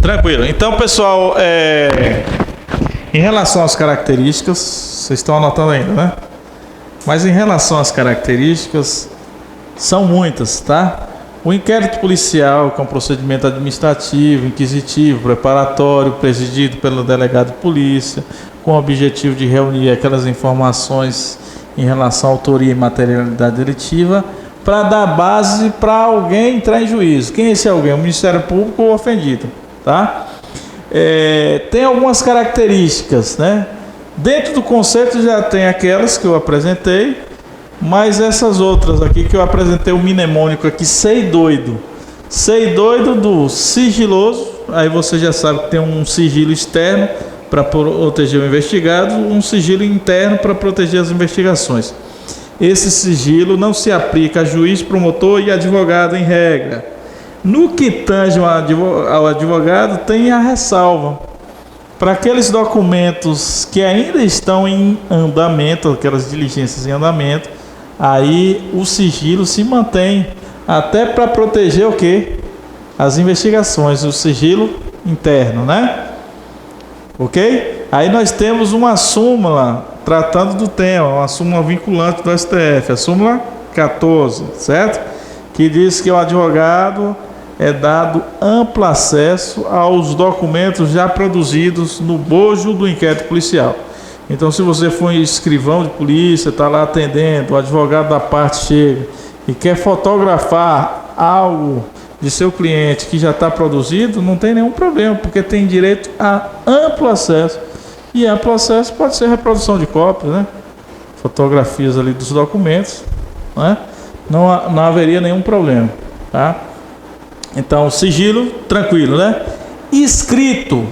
Tranquilo. Então, pessoal, em relação às características, vocês estão anotando ainda, né? Mas em relação às características, são muitas, tá? O inquérito policial, que é um procedimento administrativo, inquisitivo, preparatório, presidido pelo delegado de polícia, com o objetivo de reunir aquelas informações em relação à autoria e materialidade delitiva, para dar base para alguém entrar em juízo. Quem é esse alguém? O Ministério Público ou o ofendido, tá? Tem algumas características, né? Dentro do conceito já tem aquelas que eu apresentei, mas essas outras aqui que eu apresentei, o mnemônico aqui, sei doido. Sei doido do sigiloso, aí você já sabe que tem um sigilo externo para proteger o investigado, um sigilo interno para proteger as investigações. Esse sigilo não se aplica a juiz, promotor e advogado em regra. No que tange ao advogado, tem a ressalva. Para aqueles documentos que ainda estão em andamento, aquelas diligências em andamento, aí o sigilo se mantém, até para proteger o quê? As investigações, o sigilo interno, né? Ok? Aí nós temos uma súmula tratando do tema, uma súmula vinculante do STF, a súmula 14, certo? Que diz que o advogado é dado amplo acesso aos documentos já produzidos no bojo do inquérito policial. Então, se você for escrivão de polícia, está lá atendendo, o advogado da parte chega e quer fotografar algo de seu cliente que já está produzido, não tem nenhum problema, porque tem direito a amplo acesso. E amplo acesso pode ser reprodução de cópias, né? Fotografias ali dos documentos, né? Não haveria nenhum problema, tá? Então, sigilo, tranquilo, né? Escrito.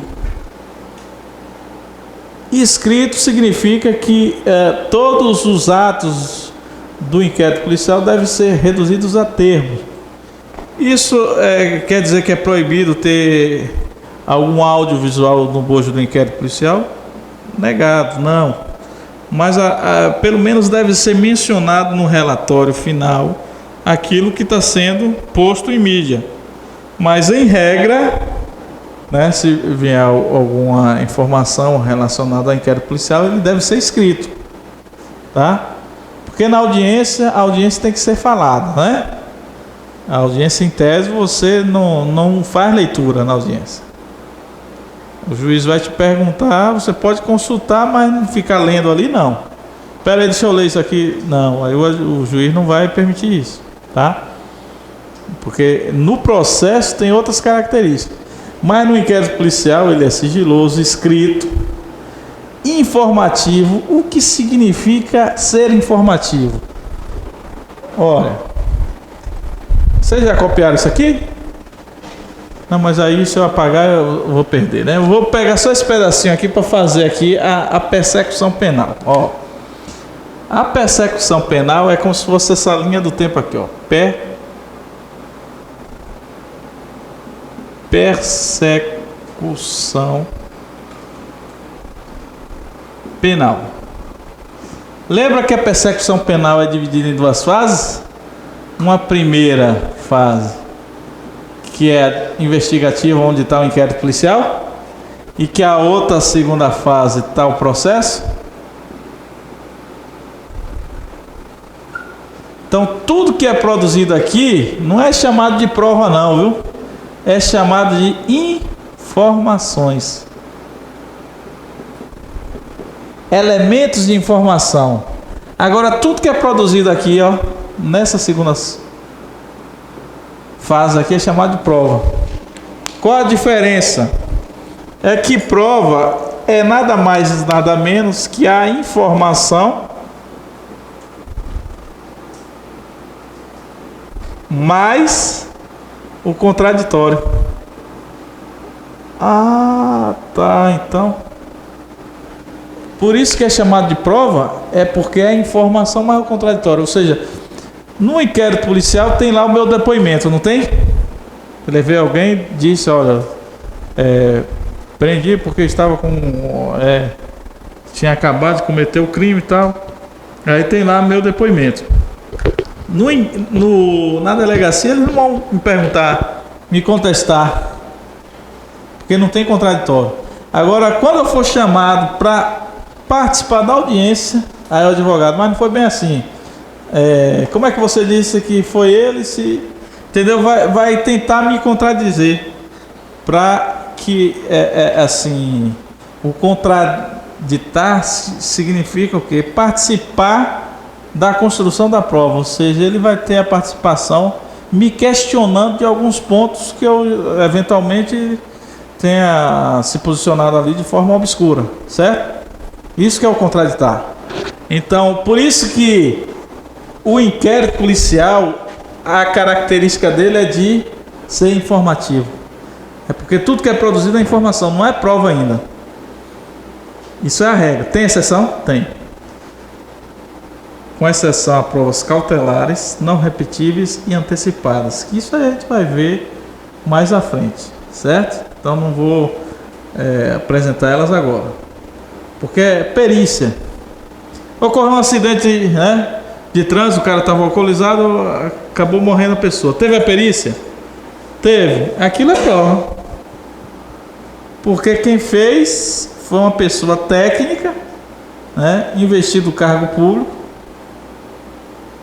Escrito significa que todos os atos do inquérito policial devem ser reduzidos a termos. Isso quer dizer que é proibido ter algum audiovisual no bojo do inquérito policial? Negado, não. Mas pelo menos deve ser mencionado no relatório final aquilo que está sendo posto em mídia. Mas em regra, né, se vier alguma informação relacionada ao inquérito policial, ele deve ser escrito, tá? Porque na audiência, a audiência tem que ser falada, né? A audiência em tese você não faz leitura na audiência. O juiz vai te perguntar, você pode consultar, mas não ficar lendo ali, não. Espera aí, deixa eu ler isso aqui. Não, aí o juiz não vai permitir isso, tá? Porque no processo tem outras características. Mas no inquérito policial ele é sigiloso, escrito, informativo. O que significa ser informativo? Olha, vocês já copiaram isso aqui? Não, mas aí se eu apagar eu vou perder, né? Eu vou pegar só esse pedacinho aqui para fazer aqui a persecução penal. Ó, a persecução penal é como se fosse essa linha do tempo aqui, ó. Persecução penal. Lembra que a persecução penal é dividida em duas fases? Uma primeira fase, que é investigativa, onde está o inquérito policial, e que a outra segunda fase está o processo. Então, tudo que é produzido aqui não é chamado de prova não, viu? É chamado de informações. Elementos de informação. Agora, tudo que é produzido aqui, ó, nessa segunda fase aqui é chamado de prova. Qual a diferença? É que prova é nada mais, nada menos que a informação mais o contraditório. Ah, tá, então. Por isso que é chamado de prova, é porque é a informação mais o contraditório. Ou seja, no inquérito policial tem lá o meu depoimento, não tem? Eu levei alguém, disse, olha, prendi porque estava tinha acabado de cometer o crime e tal. Aí tem lá meu depoimento. Na delegacia eles não vão me perguntar, me contestar, porque não tem contraditório. Agora, quando eu for chamado para participar da audiência, aí o advogado, mas não foi bem assim. Como é que você disse que foi ele? Entendeu? Vai tentar me contradizer para que assim, o contraditar significa o quê? Participar da construção da prova, ou seja, ele vai ter a participação me questionando de alguns pontos que eu eventualmente tenha se posicionado ali de forma obscura, certo? Isso que é o contraditar. Então, por isso que o inquérito policial, a característica dele é de ser informativo. É porque tudo que é produzido é informação, não é prova ainda. Isso é a regra. Tem exceção? Tem. Com exceção a provas cautelares, não repetíveis e antecipadas. Isso a gente vai ver mais à frente, certo? Então não vou apresentar elas agora. Porque é perícia. Ocorreu um acidente, né, de trânsito, o cara estava alcoolizado, acabou morrendo a pessoa. Teve a perícia? Teve. Aquilo é prova. Porque quem fez foi uma pessoa técnica, né, investido no cargo público.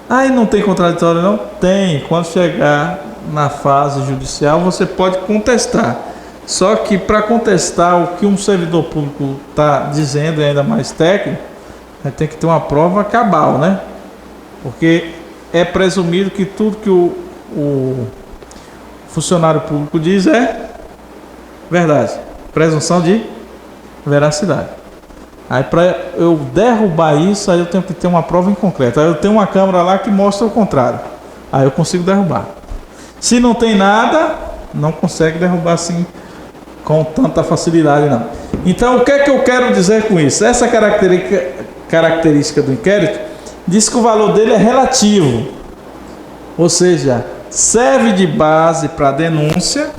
Aí não tem contraditório não? Tem. Quando chegar na fase judicial você pode contestar. Só que para contestar o que um servidor público está dizendo, ainda mais técnico, tem que ter uma prova cabal, né? Porque é presumido que tudo que o funcionário público diz é verdade. Presunção de veracidade. Aí para eu derrubar isso, aí eu tenho que ter uma prova em concreto. Aí eu tenho uma câmera lá que mostra o contrário. Aí eu consigo derrubar. Se não tem nada, não consegue derrubar assim com tanta facilidade não. Então o que é que eu quero dizer com isso? Essa característica do inquérito diz que o valor dele é relativo. Ou seja, serve de base para a denúncia.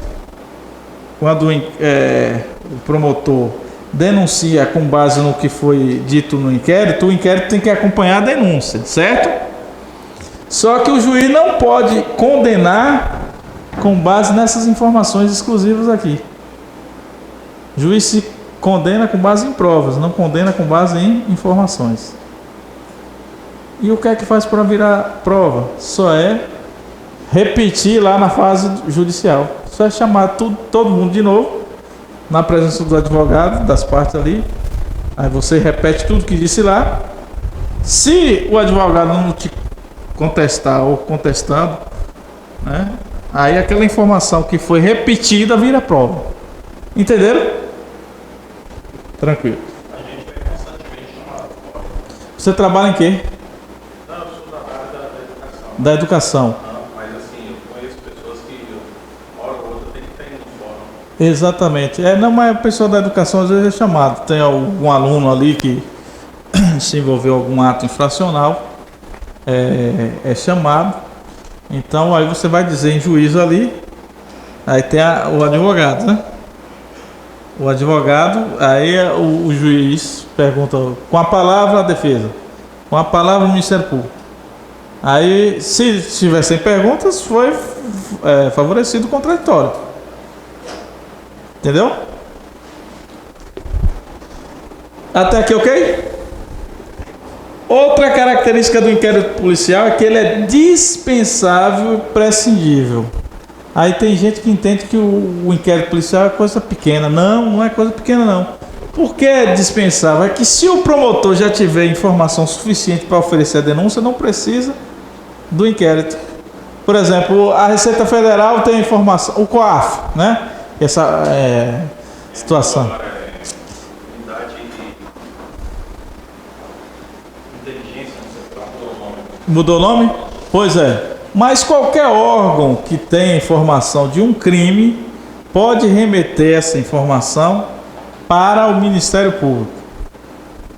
Quando o promotor denuncia com base no que foi dito no inquérito, o inquérito tem que acompanhar a denúncia, certo? Só que o juiz não pode condenar com base nessas informações exclusivas aqui. O juiz se condena com base em provas, não condena com base em informações. E o que é que faz para virar prova? Só é repetir lá na fase judicial. Só é chamar todo mundo de novo, na presença do advogado, das partes ali. Aí você repete tudo que disse lá. Se o advogado não te contestar ou contestando, né, aí aquela informação que foi repetida vira prova. Entenderam? Tranquilo. A gente vai constantemente chamar. Você trabalha em quê? Não, eu sou da área da educação. Da educação. Não, mas assim, eu conheço pessoas que uma hora ou outra tem que ter no fórum. Exatamente. Não, mas a pessoa da educação às vezes é chamado. Tem algum aluno ali que se envolveu em algum ato infracional, é chamado. Então aí você vai dizer em juízo ali, aí tem o advogado, né? O advogado, aí o juiz pergunta com a palavra a defesa, com a palavra o Ministério Público. Aí, se tivessem perguntas, foi favorecido o contraditório. Entendeu? Até aqui, ok? Outra característica do inquérito policial é que ele é dispensável e prescindível. Aí tem gente que entende que o inquérito policial é coisa pequena. Não, não é coisa pequena não. Por que é dispensável? É que se o promotor já tiver informação suficiente para oferecer a denúncia, não precisa do inquérito. Por exemplo, a Receita Federal tem informação, o COAF, né? Essa situação. Agora, unidade de inteligência, não sei se mudou o nome. Mudou o nome? Pois é. Mas qualquer órgão que tenha informação de um crime pode remeter essa informação para o Ministério Público.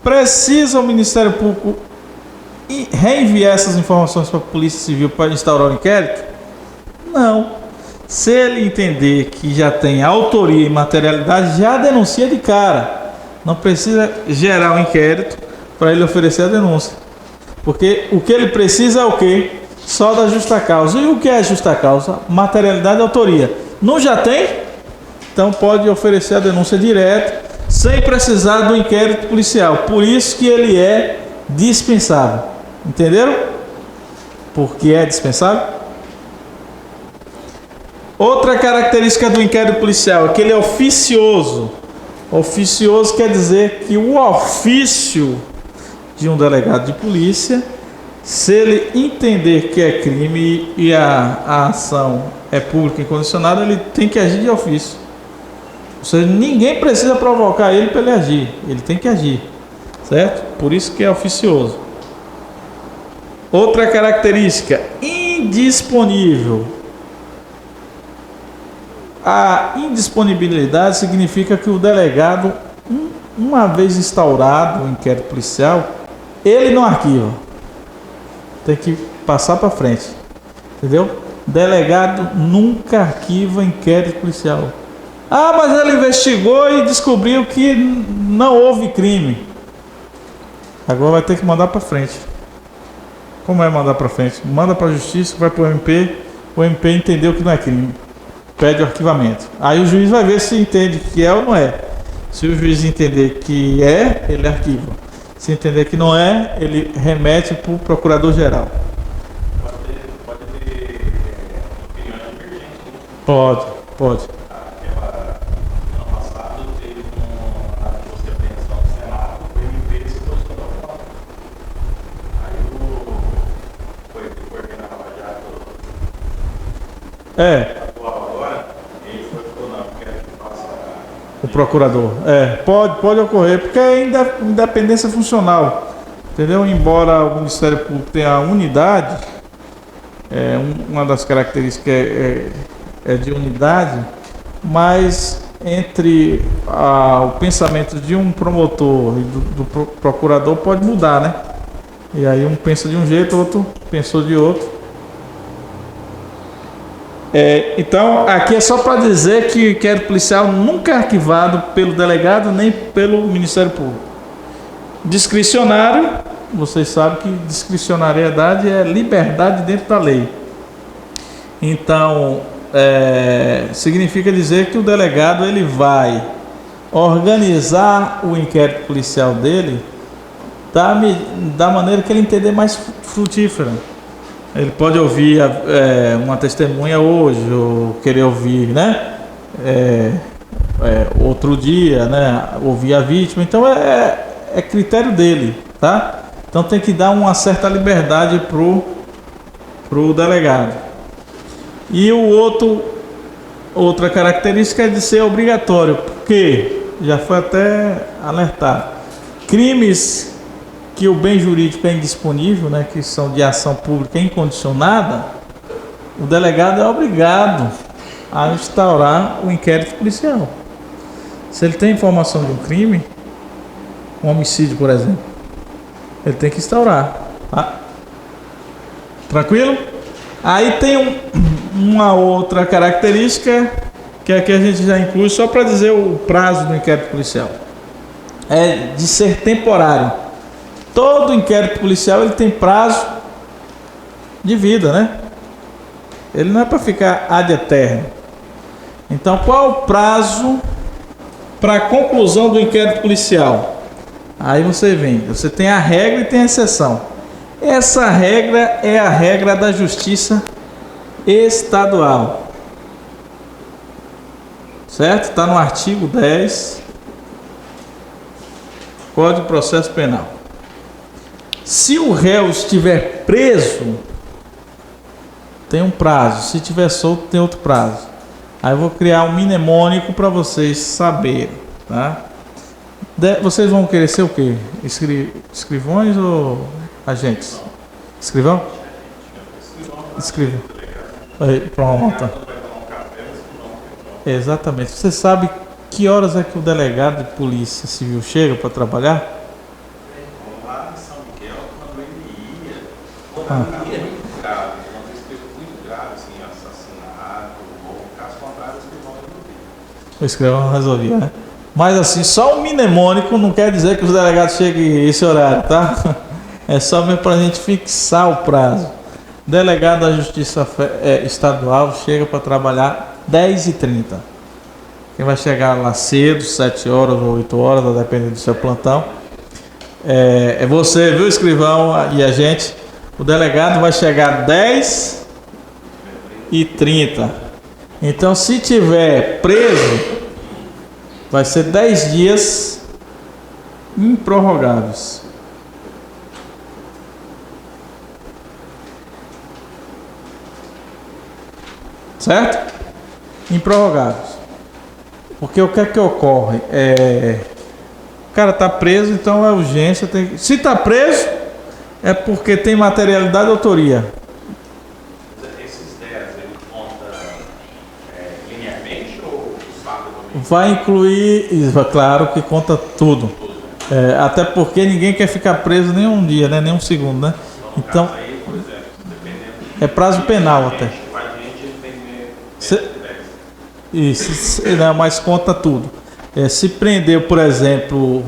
Precisa o Ministério Público reenviar essas informações para a Polícia Civil para instaurar o inquérito? Não. Se ele entender que já tem autoria e materialidade, já denuncia de cara. Não precisa gerar um inquérito para ele oferecer a denúncia. Porque o que ele precisa é o quê? Só da justa causa. E o que é justa causa? Materialidade e autoria. Não já tem? Então pode oferecer a denúncia direto, sem precisar do inquérito policial. Por isso que ele é dispensável. Entenderam? Porque é dispensável. Outra característica do inquérito policial é que ele é oficioso. Oficioso quer dizer que o ofício de um delegado de polícia, se ele entender que é crime e a ação é pública e incondicionada, ele tem que agir de ofício. Ou seja, ninguém precisa provocar ele para ele agir. Ele tem que agir, certo? Por isso que é oficioso. Outra característica, indisponível. A indisponibilidade significa que o delegado, uma vez instaurado o inquérito policial, ele não arquiva. Tem que passar para frente. Entendeu? Delegado nunca arquiva inquérito policial. Ah, mas ele investigou e descobriu que não houve crime. Agora vai ter que mandar para frente. Como é mandar para frente? Manda para a justiça, vai para o MP entendeu que não é crime. Pede o arquivamento. Aí o juiz vai ver se entende que é ou não é. Se o juiz entender que é, ele arquiva. Se entender que não é, ele remete para o procurador-geral. Pode ter opinião divergente. Pode. Ano passado teve uma busca e apreensão no Senado, o MP se posicionou a favor. Aí foi porque na Lava Jato atual agora, ele falou não, quero que faça O procurador. Pode ocorrer, porque é independência funcional. Entendeu? Embora o Ministério Público tenha a unidade, uma das características é de unidade, mas entre o pensamento de um promotor e do procurador pode mudar, né? E aí um pensa de um jeito, outro pensou de outro. Então, aqui é só para dizer que o inquérito policial nunca é arquivado pelo delegado nem pelo Ministério Público. Discricionário, vocês sabem que discricionariedade é liberdade dentro da lei. Então, significa dizer que o delegado ele vai organizar o inquérito policial dele da maneira que ele entender mais frutífera. Ele pode ouvir uma testemunha hoje, ou querer ouvir, né? Outro dia, né? Ouvir a vítima. Então é critério dele, tá? Então tem que dar uma certa liberdade pro delegado. E outra característica é de ser obrigatório, porque já foi até alertado. Crimes que o bem jurídico é indisponível, né, que são de ação pública incondicionada, o delegado é obrigado a instaurar o inquérito policial. Se ele tem informação de um crime, um homicídio, por exemplo, ele tem que instaurar, tá? Tranquilo? Aí tem uma outra característica que aqui a gente já inclui só para dizer o prazo do inquérito policial. É de ser temporário. Todo inquérito policial ele tem prazo de vida, né? Ele não é para ficar ad eterno. Então, qual o prazo para a conclusão do inquérito policial? Aí você tem a regra e tem a exceção. Essa regra é a regra da Justiça Estadual. Certo? Está no artigo 10, Código de Processo Penal. Se o réu estiver preso, tem um prazo. Se estiver solto, tem outro prazo. Aí eu vou criar um mnemônico para vocês saberem, tá? Vocês vão querer ser o quê? Escrivões ou agentes? Escrivão? Escrivão. Aí, pronto. Exatamente. Você sabe que horas é que o delegado de polícia civil chega para trabalhar? É muito grave, uma vez muito grave, assim, assassinato, ou caso contrário, o escrivão resolvia, né? Mas assim, só um mnemônico não quer dizer que os delegados cheguem esse horário, tá? É só mesmo para a gente fixar o prazo. Delegado da Justiça Estadual chega para trabalhar 10h30. Quem vai chegar lá cedo, 7 horas ou 8 horas, dependendo do seu plantão, é você, viu, escrivão, e a gente. O delegado vai chegar 10h30. Então, se tiver preso, vai ser 10 dias improrrogáveis. Certo? Improrrogáveis. Porque o que é que ocorre? O cara está preso, então é urgência. Se está preso, é porque tem materialidade e autoria. Esses 10, ele conta linearmente ou sábado e domingo? Vai incluir, claro que conta tudo. Até porque ninguém quer ficar preso nem um dia, né? Nem um segundo, né? Então, Aí, por exemplo, dependendo é prazo penal até. a gente tem que ter 10. Isso, não, mas conta tudo. Se prender, por exemplo,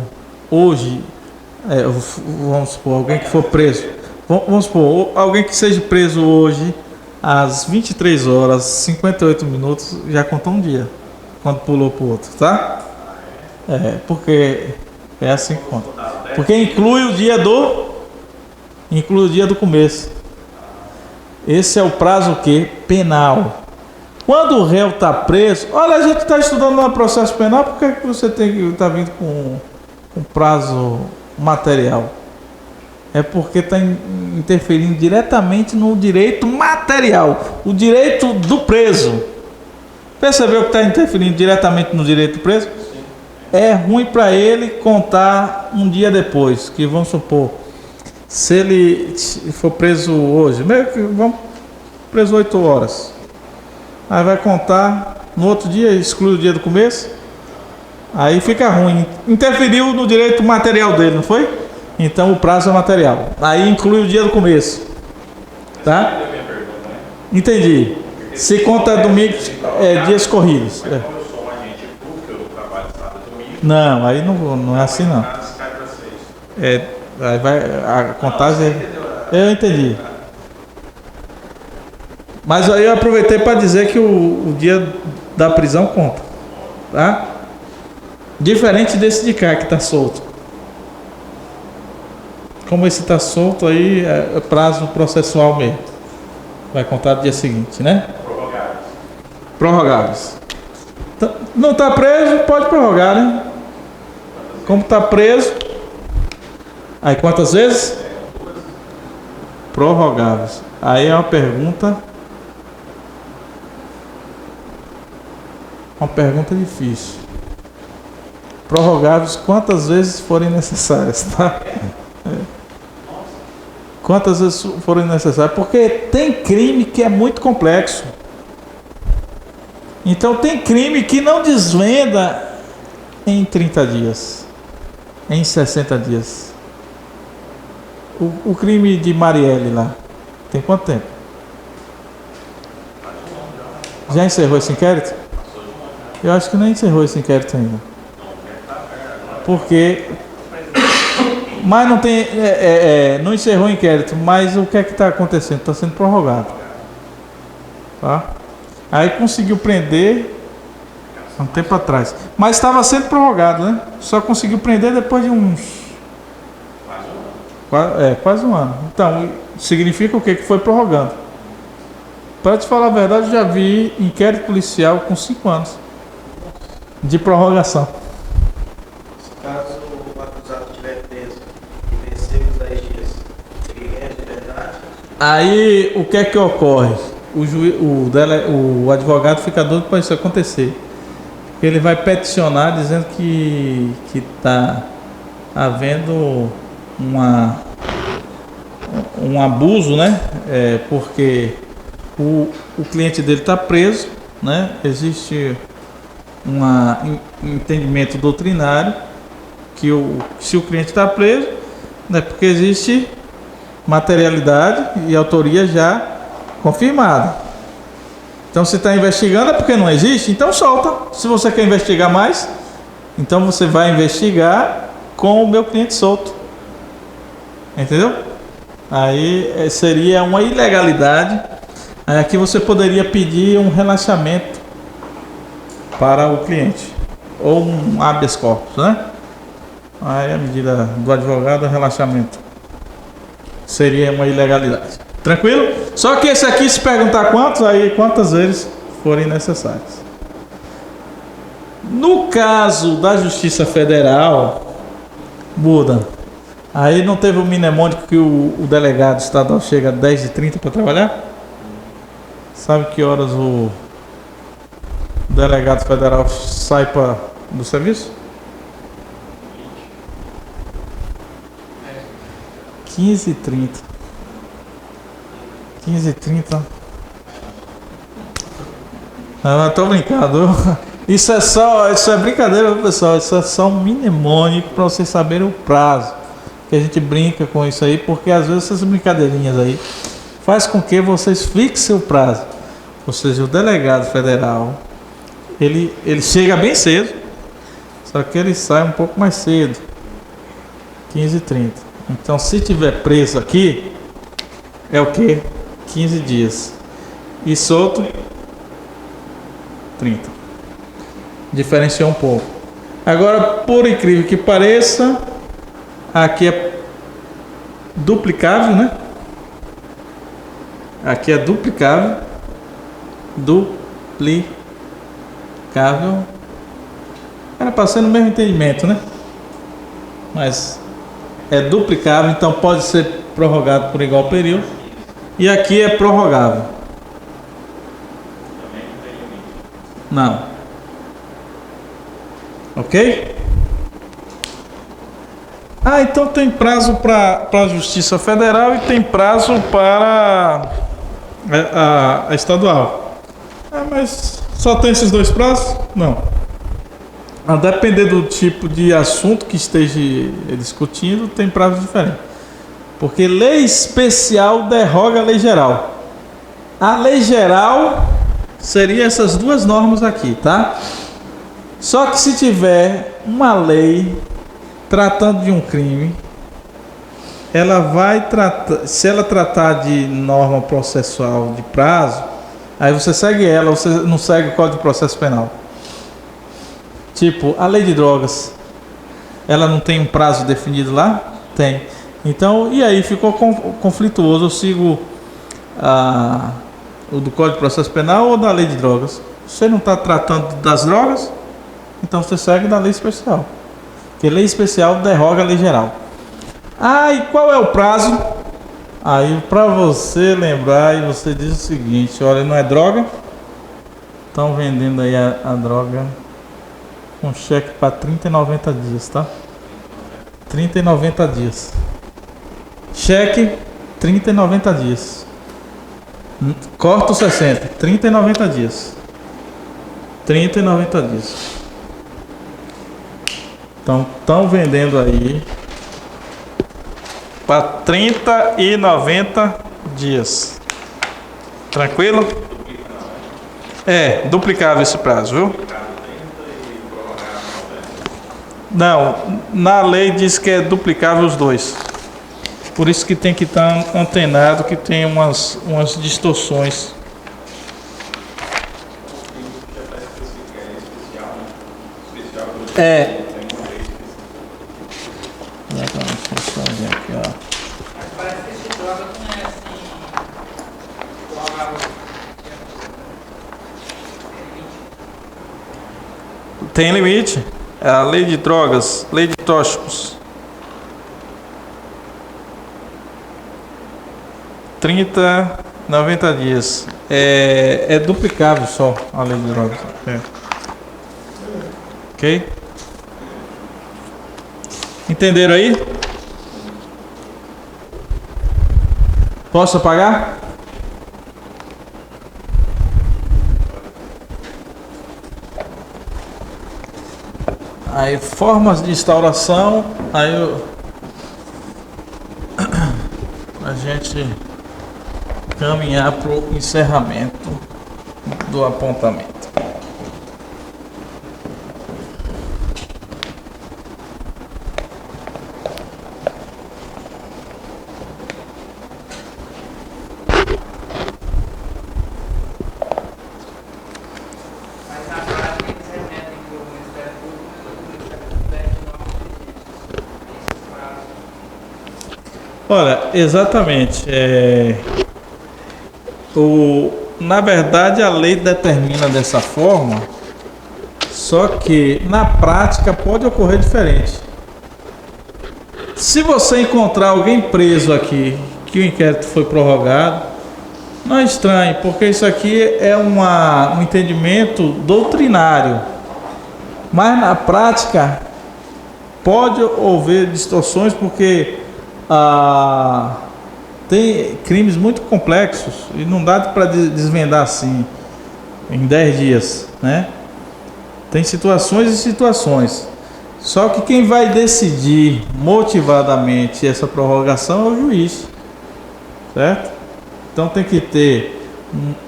hoje, vamos supor, alguém que for preso, vamos supor, alguém que seja preso hoje, às 23 horas, 58 minutos, já contou um dia, quando pulou pro outro, tá? Porque é assim que conta. Porque inclui o dia do começo. Esse é o prazo o quê? Penal. Quando o réu está preso, olha, a gente está estudando no processo penal, por que você tem que estar vindo com prazo material? É porque está interferindo diretamente no direito material, o direito do preso. Percebeu que está interferindo diretamente no direito do preso? É ruim para ele contar um dia depois, que vamos supor, se ele for preso hoje, meio que vamos preso 8 horas. Aí vai contar, no outro dia, exclui o dia do começo. Aí fica ruim. Interferiu no direito material dele, não foi? Então o prazo é material. Aí inclui o dia do começo. Tá? Entendi. Se conta domingo, dias corridos. Como eu sou um agente público, eu trabalho sábado e domingo. Não, aí não é assim não. Aí vai a contagem. Eu entendi. Mas aí eu aproveitei para dizer que o dia da prisão conta, tá? Diferente desse de cá que está solto. Como esse está solto aí, é prazo processual mesmo. Vai contar no dia seguinte, né? Prorrogados. Não está preso, pode prorrogar, né? Como está preso, aí quantas vezes? Prorrogáveis. Aí é uma pergunta difícil. Prorrogáveis quantas vezes forem necessárias, tá? Quantas vezes forem necessárias? Porque tem crime que é muito complexo. Então tem crime que não desvenda em 30 dias, em 60 dias. O crime de Marielle lá, tem quanto tempo? Já encerrou esse inquérito? Eu acho que nem encerrou esse inquérito ainda. Porque... Mas não tem... não encerrou o inquérito, mas o que é que está acontecendo? Está sendo prorrogado. Tá? Aí conseguiu prender há um tempo atrás. Mas estava sendo prorrogado, né? Só conseguiu prender depois de uns... quase um ano. Então, significa o quê? Que foi prorrogando. Para te falar a verdade, eu já vi inquérito policial com 5 anos de prorrogação. Caso o acusado estiver preso e vencer os 10 dias, ele ganha de liberdade? Aí, o que é que ocorre? O advogado fica doido para isso acontecer. Ele vai peticionar dizendo que está havendo um abuso, né? Porque o cliente dele está preso, né? Existe um entendimento doutrinário que se o cliente está preso, né? Porque existe materialidade e autoria já confirmada. Então, se está investigando é porque não existe, então solta. Se você quer investigar mais, então você vai investigar com o meu cliente solto. Entendeu? Aí seria uma ilegalidade. Aí aqui você poderia pedir um relaxamento para o cliente, ou um habeas corpus, né? Aí a medida do advogado é relaxamento. Seria uma ilegalidade. Tranquilo? Só que esse aqui, se perguntar quantas vezes forem necessárias. No caso da Justiça Federal, muda. Aí não teve o mnemônico que o delegado estadual chega às 10h30 para trabalhar? Sabe que horas o delegado federal sai do serviço? 15h30. 15h30. Não, tô brincando. Isso é brincadeira, pessoal. Isso é só um mnemônico para vocês saberem o prazo. Que a gente brinca com isso aí, porque às vezes essas brincadeirinhas aí faz com que vocês fixem o prazo. Ou seja, o delegado federal, ele chega bem cedo, só que ele sai um pouco mais cedo, 15h30. Então, se tiver preso aqui, é o que? 15 dias. E solto, 30. Diferenciou um pouco. Agora, por incrível que pareça, aqui é duplicável, né? Aqui é duplicável. Era para ser no mesmo entendimento, né? Mas é duplicável, então pode ser prorrogado por igual período. E aqui é prorrogável. Não. Ok? Então tem prazo para a Justiça Federal e tem prazo para a estadual. Mas só tem esses dois prazos? Não. A depender do tipo de assunto que esteja discutindo, tem prazo diferente. Porque lei especial derroga a lei geral. A lei geral seria essas duas normas aqui, tá? Só que se tiver uma lei tratando de um crime, ela vai tratar, se ela tratar de norma processual de prazo, aí você segue ela, você não segue o Código de Processo Penal. Tipo, a lei de drogas, ela não tem um prazo definido lá? Tem. Então, e aí ficou conflituoso, eu sigo o do Código de Processo Penal ou da lei de drogas? Você não está tratando das drogas? Então você segue da lei especial. Porque lei especial derroga a lei geral. E qual é o prazo? Aí para você lembrar, e você diz o seguinte: olha, não é droga? Estão vendendo aí a droga com cheque para 30 e 90 dias, tá? 30 e 90 dias. Cheque, 30 e 90 dias. Corta os 60, 30 e 90 dias. 30 e 90 dias. Então, estão vendendo aí para 30 e 90 dias. Tranquilo? É, duplicável esse prazo, viu? Não, na lei diz que é duplicável os dois. Por isso que tem que estar antenado, que tem umas distorções. É. Deixa eu ver aqui, ó. Mas parece que esse droga não é assim. Tem limite. É a lei de drogas, lei de tóxicos. 30, 90 dias. É duplicável só a lei de drogas. É. Ok? Entenderam aí? Posso apagar? Aí, formas de instauração. Aí a gente caminhar para o encerramento do apontamento. Mas na prática eles Olha, exatamente. Na verdade, a lei determina dessa forma, só que na prática pode ocorrer diferente. Se você encontrar alguém preso aqui, que o inquérito foi prorrogado, não é estranho, porque isso aqui é um entendimento doutrinário. Mas na prática pode haver distorções, porque tem crimes muito complexos e não dá para desvendar assim em 10 dias, né? Tem situações e situações. Só que quem vai decidir motivadamente essa prorrogação é o juiz, certo? Então tem que ter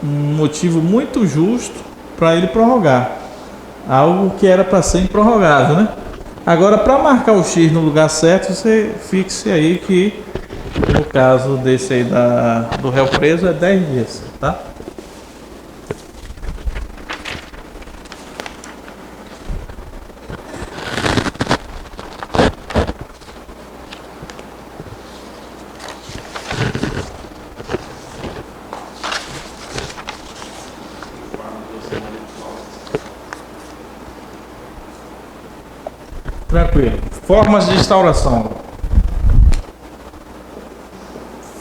um motivo muito justo para ele prorrogar algo que era para ser improrrogável, né? Agora, para marcar o X no lugar certo, você fixe aí que no caso desse aí do réu preso é 10 dias, tá? Tranquilo. Formas de instauração.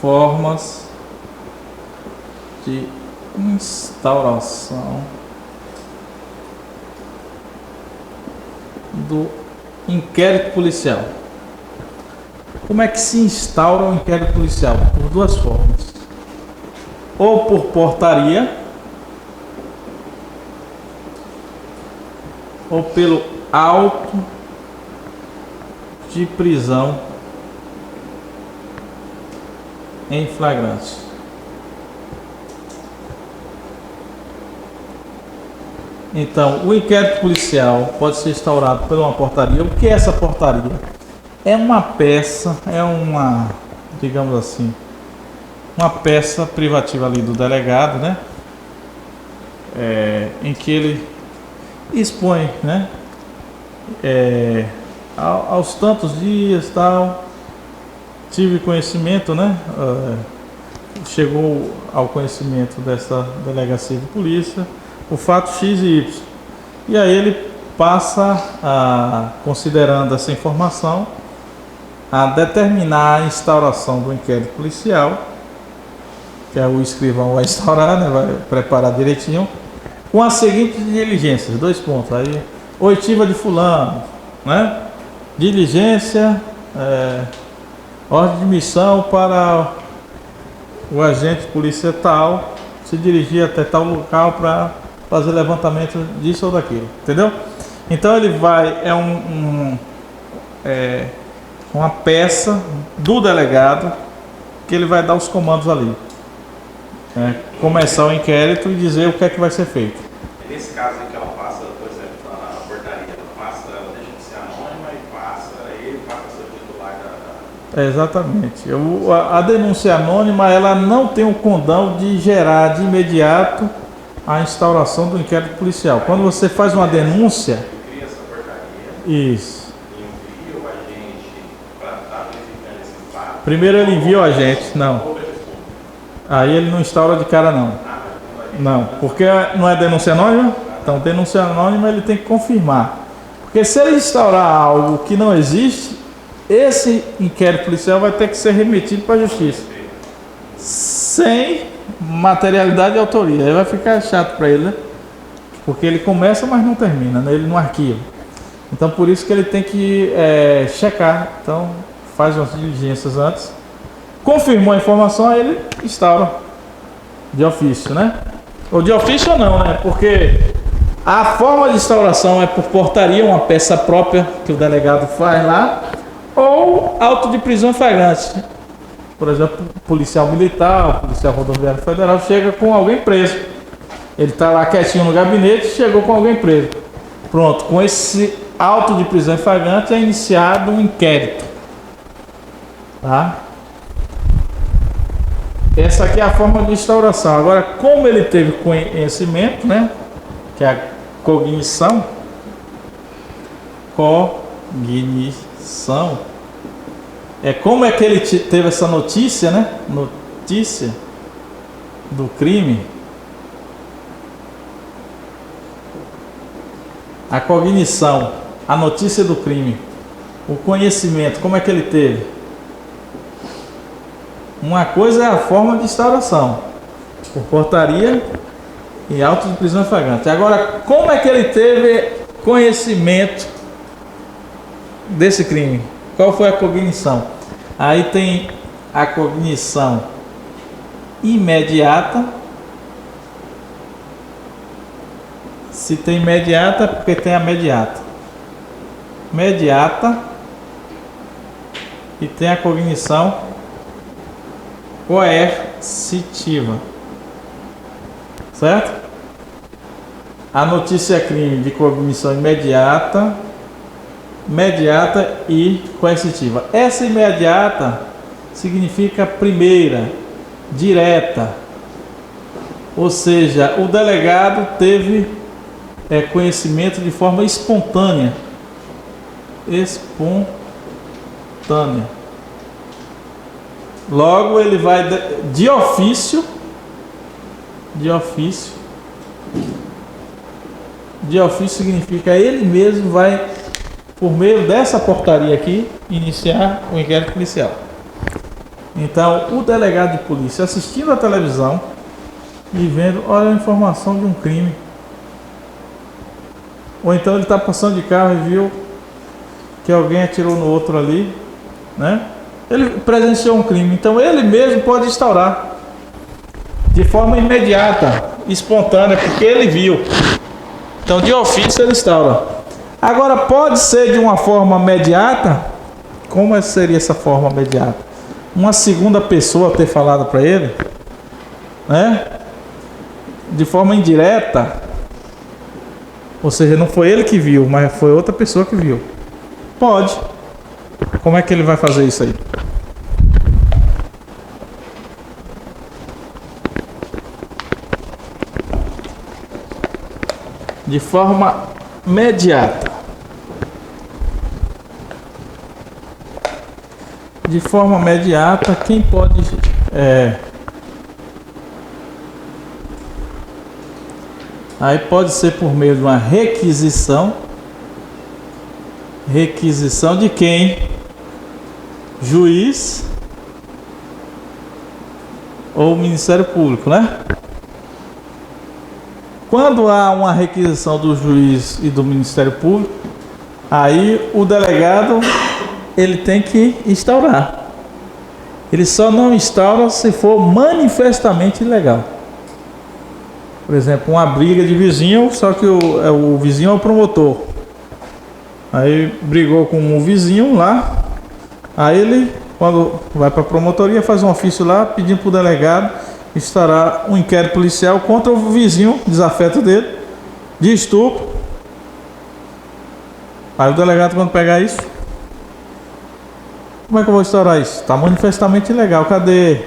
Formas de instauração do inquérito policial. Como é que se instaura o inquérito policial? Por duas formas. Ou por portaria, ou pelo auto de prisão em flagrante. Então, o inquérito policial pode ser instaurado por uma portaria. O que é essa portaria? É uma peça, digamos assim, uma peça privativa ali do delegado, né? Em que ele expõe, né? Aos tantos dias, tal, tive conhecimento, né? Chegou ao conhecimento dessa delegacia de polícia o fato X e Y. E aí ele passa, considerando essa informação, a determinar a instauração do inquérito policial, que é o escrivão vai instaurar, né? Vai preparar direitinho, com as seguintes diligências, 2 pontos, aí, oitiva de fulano, né? Diligência, ordem de missão para o agente de polícia tal se dirigir até tal local para fazer levantamento disso ou daquilo, entendeu? Então ele vai, uma peça do delegado que ele vai dar os comandos ali, começar o inquérito e dizer o que é que vai ser feito. Nesse caso em que ela passa, por exemplo, na portaria, ela deixa de ser anônima e ele passa a ser o titular da... Exatamente. A denúncia anônima, ela não tem o condão de gerar de imediato a instauração do inquérito policial. Quando você faz uma denúncia... Cria essa portaria. Isso. Envia o agente para estar verificando esse fato. Primeiro ele envia o agente, não. Aí ele não instaura de cara, não. Não, porque não é denúncia anônima. Então, denúncia anônima ele tem que confirmar. Porque se ele instaurar algo que não existe, esse inquérito policial vai ter que ser remetido para a justiça. Sem materialidade e autoria. Aí vai ficar chato para ele, né? Porque ele começa, mas não termina, né? Ele não arquiva. Então, por isso que ele tem que checar. Então, faz umas diligências antes. Confirmou a informação, aí ele instaura de ofício, né? Ou de ofício ou não, né? Porque a forma de instauração é por portaria, uma peça própria que o delegado faz lá, ou auto de prisão em flagrante. Por exemplo, policial militar, policial rodoviário federal chega com alguém preso. Ele está lá quietinho no gabinete, chegou com alguém preso. Pronto, com esse auto de prisão em flagrante é iniciado um inquérito. Tá? Essa aqui é a forma de instauração. Agora, como ele teve conhecimento, né? Que é a cognição. como é que ele teve essa notícia, né? Notícia do crime. A cognição, a notícia do crime, o conhecimento, como é que ele teve? Uma coisa é a forma de instauração, por portaria e auto de prisão em flagrante. Agora, como é que ele teve conhecimento desse crime? Qual foi a cognição? Aí tem a cognição imediata. Se tem imediata, porque tem a mediata. Mediata. E tem a cognição coercitiva. Certo? A notícia é crime de cognição imediata, mediata e coercitiva. Essa imediata significa primeira, direta. Ou seja, o delegado teve conhecimento de forma espontânea. Espontânea. Logo ele vai de ofício. De ofício. De ofício significa ele mesmo vai, por meio dessa portaria aqui, iniciar o inquérito policial. Então, o delegado de polícia assistindo a televisão e vendo, olha a informação de um crime. Ou então ele está passando de carro e viu que alguém atirou no outro ali, né? Ele presenciou um crime, então ele mesmo pode instaurar de forma imediata, espontânea, porque ele viu. Então, de ofício ele instaura. Agora, pode ser de uma forma imediata. Como seria essa forma imediata? Uma segunda pessoa ter falado para ele, né? De forma indireta. Ou seja, não foi ele que viu, mas foi outra pessoa que viu. Pode. Como é que ele vai fazer isso aí? De forma imediata. De forma imediata, quem pode aí pode ser por meio de uma requisição. Requisição de quem? Juiz ou Ministério Público, né? Quando há uma requisição do juiz e do Ministério Público, aí o delegado ele tem que instaurar. Ele só não instaura se for manifestamente ilegal. Por exemplo, uma briga de vizinho, só que o vizinho é o promotor. Aí brigou com o vizinho lá. Aí ele, quando vai para a promotoria, faz um ofício lá pedindo para o delegado instaurar um inquérito policial contra o vizinho, desafeto dele, de estupro. Aí o delegado, quando pegar isso, como é que eu vou instaurar isso? Está manifestamente ilegal, cadê?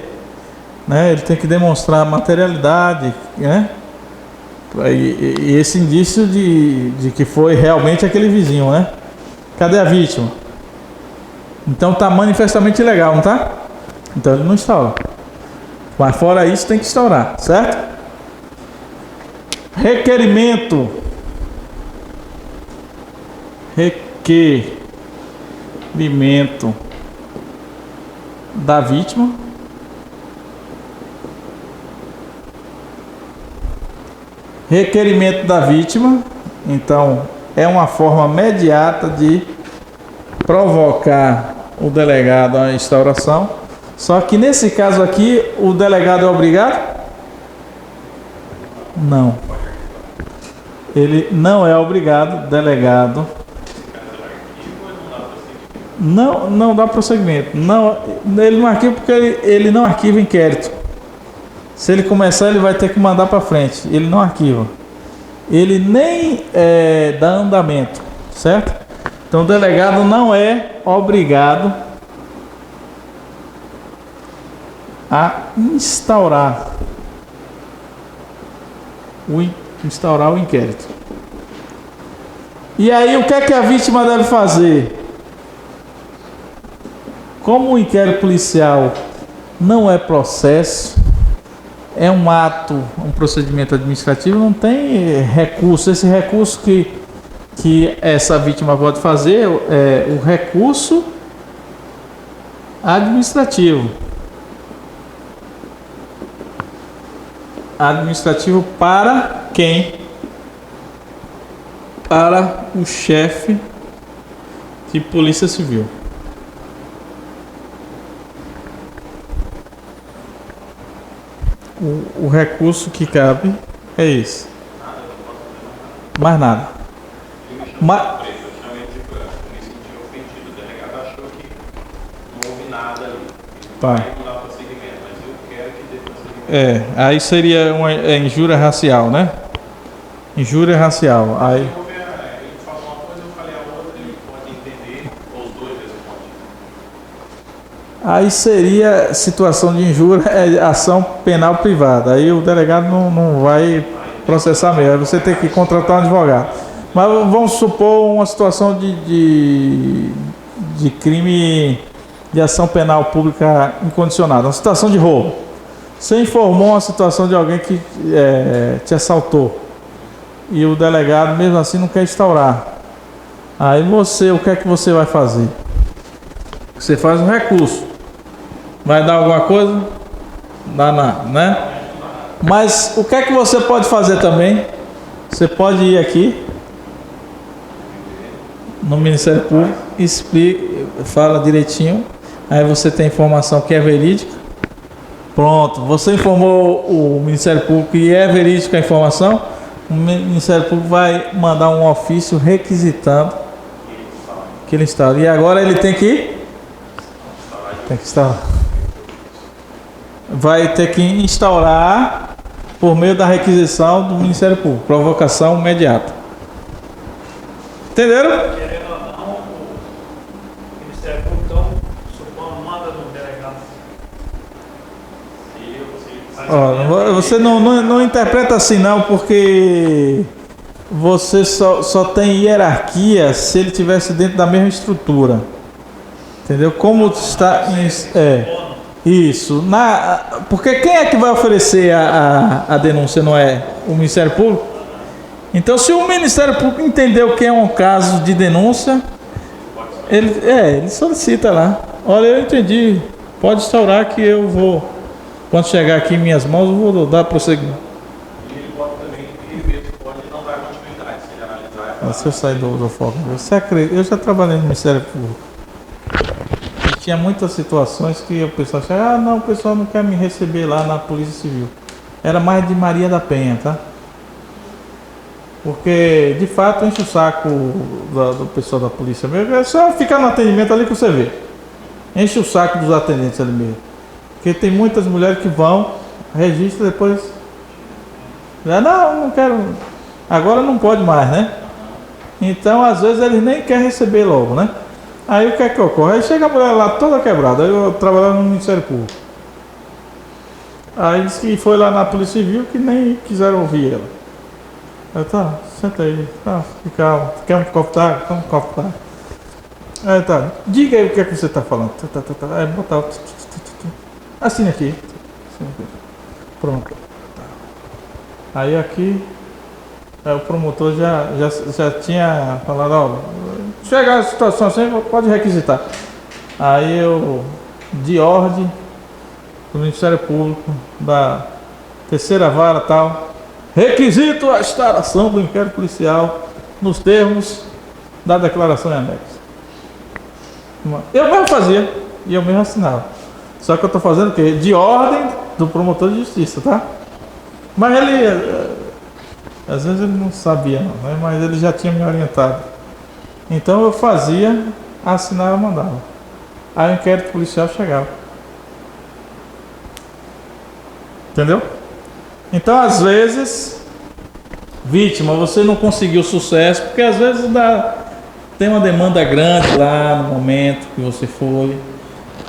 Né? Ele tem que demonstrar materialidade, né? E esse indício de que foi realmente aquele vizinho, né? Cadê a vítima? Então está manifestamente ilegal, não está? Então ele não instaura. Mas fora isso tem que instaurar, certo? Requerimento. Requerimento da vítima. Requerimento da vítima, então, é uma forma imediata de provocar o delegado à instauração. Só que nesse caso aqui, o delegado é obrigado? Não. Ele não é obrigado, delegado. Não dá prosseguimento. Não, ele não arquiva porque ele não arquiva inquérito. Se ele começar, ele vai ter que mandar para frente. Ele não arquiva. Ele nem dá andamento, certo? Então o delegado não é obrigado a instaurar o inquérito. E aí o que é que a vítima deve fazer? Como o inquérito policial não é processo, é um ato, um procedimento administrativo, não tem recurso. Esse recurso que essa vítima pode fazer é o recurso administrativo. Administrativo para quem? Para o chefe de Polícia Civil. O recurso que cabe é esse. Mais nada. Eu chamei de branco, me senti ofendido. O delegado achou que não houve nada ali. Tá. Vai não dá prosseguimento, mas eu quero que dê prosseguimento. Aí seria uma injúria racial, né? Injúria racial. Aí, Ele fala uma coisa, eu falei a outra, ele pode entender, ou os dois respondem. aí seria situação de injúria, ação penal privada. Aí o delegado não vai processar mesmo. Aí você tem que contratar um advogado. Mas vamos supor uma situação de crime de ação penal pública incondicionada, uma situação de roubo. Você informou uma situação de alguém que te assaltou e o delegado mesmo assim não quer instaurar. Aí o que é que você vai fazer? Você faz um recurso. Vai dar alguma coisa? Dá nada, né? Mas o que é que você pode fazer também? Você pode ir aqui no Ministério Público, fala direitinho, aí você tem informação que é verídica. Pronto, você informou o Ministério Público e é verídica a informação, o Ministério Público vai mandar um ofício requisitando que ele instaure. E agora ele tem que instaurar. Vai ter que instaurar por meio da requisição do Ministério Público, provocação imediata. Entenderam? Querendo ou não, o Ministério Público, então, supondo, manda no delegado. Você não interpreta assim não, porque você só tem hierarquia se ele estivesse dentro da mesma estrutura. Entendeu? Como está isso. Porque quem é que vai oferecer a denúncia, não é o Ministério Público? Então, se o Ministério Público entendeu que é um caso de denúncia, ele solicita lá. Olha, eu entendi. Pode instaurar que eu vou, quando chegar aqui em minhas mãos, eu vou dar prosseguimento. E ele pode também, ele mesmo pode não dar continuidade, se ele analisar. Se eu sair do foco, você acredita? Eu já trabalhei no Ministério Público. E tinha muitas situações que o pessoal achava, não, o pessoal não quer me receber lá na Polícia Civil. Era mais de Maria da Penha, tá? Porque, de fato, enche o saco do pessoal da polícia mesmo. É só ficar no atendimento ali que você vê. Enche o saco dos atendentes ali mesmo. Porque tem muitas mulheres que vão, registram depois. Não quero. Agora não pode mais, né? Então, às vezes, eles nem querem receber logo, né? Aí o que é que ocorre? Aí chega a mulher lá toda quebrada. Aí eu trabalhava no Ministério Público. Aí disse que foi lá na Polícia Civil que nem quiseram ouvir ela. Aí tá, senta aí, tá, fica calmo. Quer um copo d'água? Toma um copo d'água. Aí tá, diga aí o que é que você tá falando. Aí botar. Assine aqui. Pronto. Aí aqui, o promotor já tinha falado, ó, chegar a situação assim, pode requisitar. Aí eu, de ordem do Ministério Público, da terceira vara tal, requisito a instauração do inquérito policial nos termos da declaração em anexo. Eu mesmo fazia e eu mesmo assinava. Só que eu estou fazendo o quê? De ordem do promotor de justiça, tá? Mas ele, às vezes ele não sabia não, né? Mas ele já tinha me orientado. Então eu fazia, assinava e mandava. Aí o inquérito policial chegava. Entendeu? Então, às vezes, vítima, você não conseguiu sucesso, porque às vezes tem uma demanda grande lá no momento que você foi.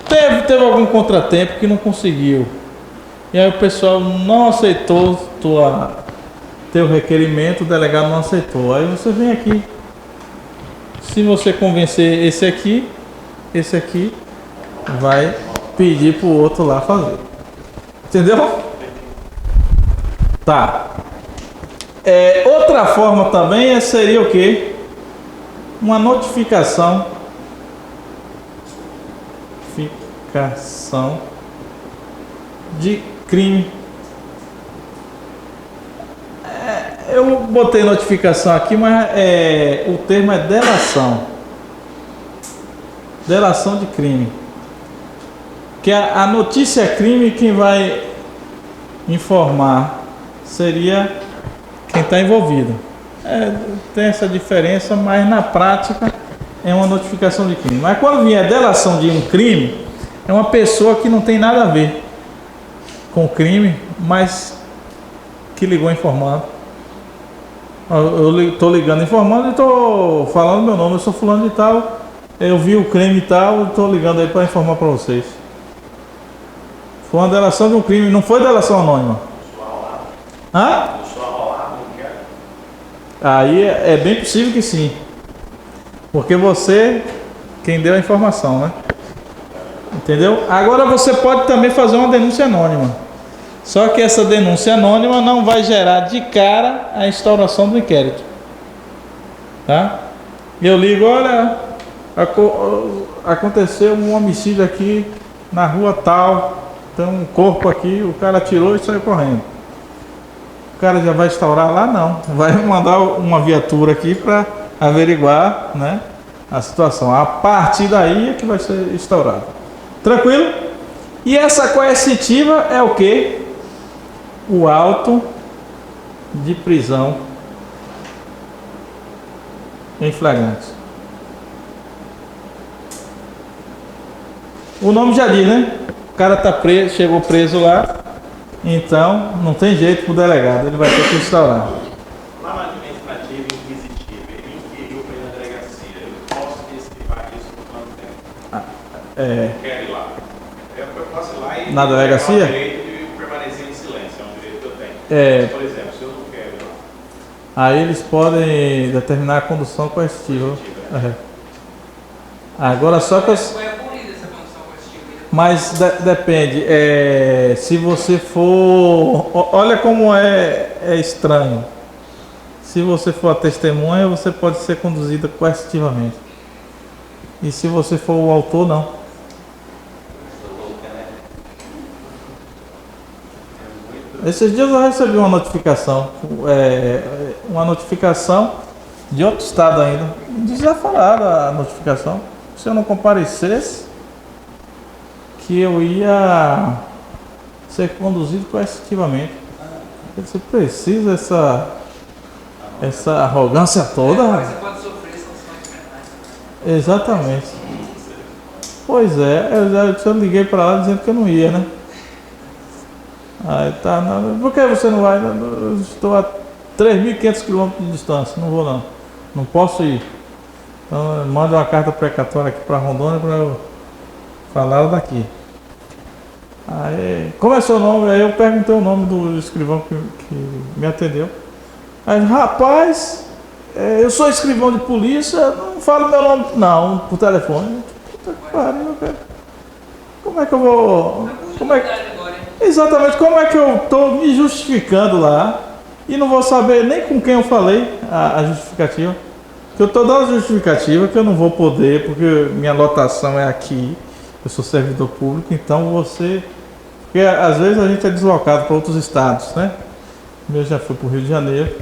Teve algum contratempo que não conseguiu. E aí o pessoal não aceitou teu requerimento, o delegado não aceitou. Aí você vem aqui. Se você convencer esse aqui, vai pedir pro outro lá fazer. Entendeu? Tá. Outra forma também seria o quê? Uma notificação. Notificação de crime. Eu botei notificação aqui, mas o termo é delação. Delação de crime. Que a notícia é crime, quem vai informar seria quem está envolvido. Tem essa diferença, mas na prática é uma notificação de crime. Mas quando vier a delação de um crime, é uma pessoa que não tem nada a ver com o crime, mas que ligou informando. Eu estou ligando informando e estou falando meu nome, eu sou fulano de tal, eu vi o crime e tal, estou ligando aí para informar para vocês. Foi uma delação de um crime, não foi delação anônima. Hã? Aí é bem possível que sim. Porque você, quem deu a informação, né? Entendeu? Agora você pode também fazer uma denúncia anônima. Só que essa denúncia anônima não vai gerar de cara a instauração do inquérito. Tá? Eu ligo, olha, aconteceu um homicídio aqui na rua tal, tem um corpo aqui, o cara atirou e saiu correndo. O cara já vai instaurar lá? Não. Vai mandar uma viatura aqui para averiguar, né, a situação. A partir daí é que vai ser instaurado. Tranquilo? E essa coercitiva é o quê? O auto de prisão em flagrante. O nome já diz, né? O cara tá preso, chegou preso lá, então não tem jeito pro delegado, ele vai ter que instaurar. Lá no administrativo inquisitivo, ele inquiriu pela delegacia, eu posso descrivar isso por quanto tempo? Eu quero ir lá. Eu posso ir lá e... Na delegacia? É um direito de permanecer em silêncio, é um direito que eu tenho. Por exemplo, se eu não quero ir lá. Aí eles podem determinar a condução coercitiva. Agora só que... Foi abolida essa condição coercitiva. Mas depende, se você for... Olha como é estranho. Se você for a testemunha, você pode ser conduzida coercitivamente. E se você for o autor, não. Esses dias eu recebi uma notificação de outro estado ainda. Desaforada a notificação. Se eu não comparecesse, que eu ia ser conduzido coercitivamente. Você precisa essa arrogância toda? Você pode sofrer sanções penais. Exatamente. Pois é, eu liguei para lá dizendo que eu não ia, né? Aí tá, por que você não vai? Eu estou a 3.500 km de distância, não vou não. Não posso ir. Então manda uma carta precatória aqui para Rondônia para eu falar daqui. Aí, como é seu nome? Aí eu perguntei o nome do escrivão que me atendeu. Aí, rapaz, eu sou escrivão de polícia, não falo meu nome não, por telefone. Puta que pariu, cara. Como é que eu vou... Exatamente, como é que eu estou me justificando lá e não vou saber nem com quem eu falei a justificativa? Que eu estou dando a justificativa que eu não vou poder, porque minha lotação é aqui, eu sou servidor público, então você... Porque às vezes a gente é deslocado para outros estados, né? Eu já fui para o Rio de Janeiro,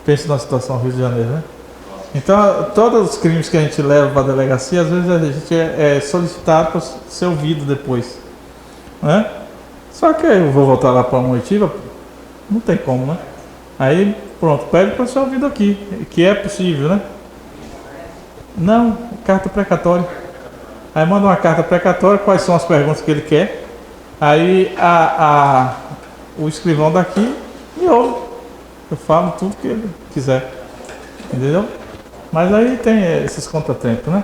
penso na situação do Rio de Janeiro, né? Então, todos os crimes que a gente leva para a delegacia, às vezes a gente é solicitado para ser ouvido depois, né? Só que eu vou voltar lá para a Moitiva, não tem como, né? Aí, pronto, pede para ser ouvido aqui, que é possível, né? Não, carta precatória. Aí manda uma carta precatória, quais são as perguntas que ele quer. Aí o escrivão daqui me ouve. Eu falo tudo que ele quiser. Entendeu? Mas aí tem esses contratempos, né?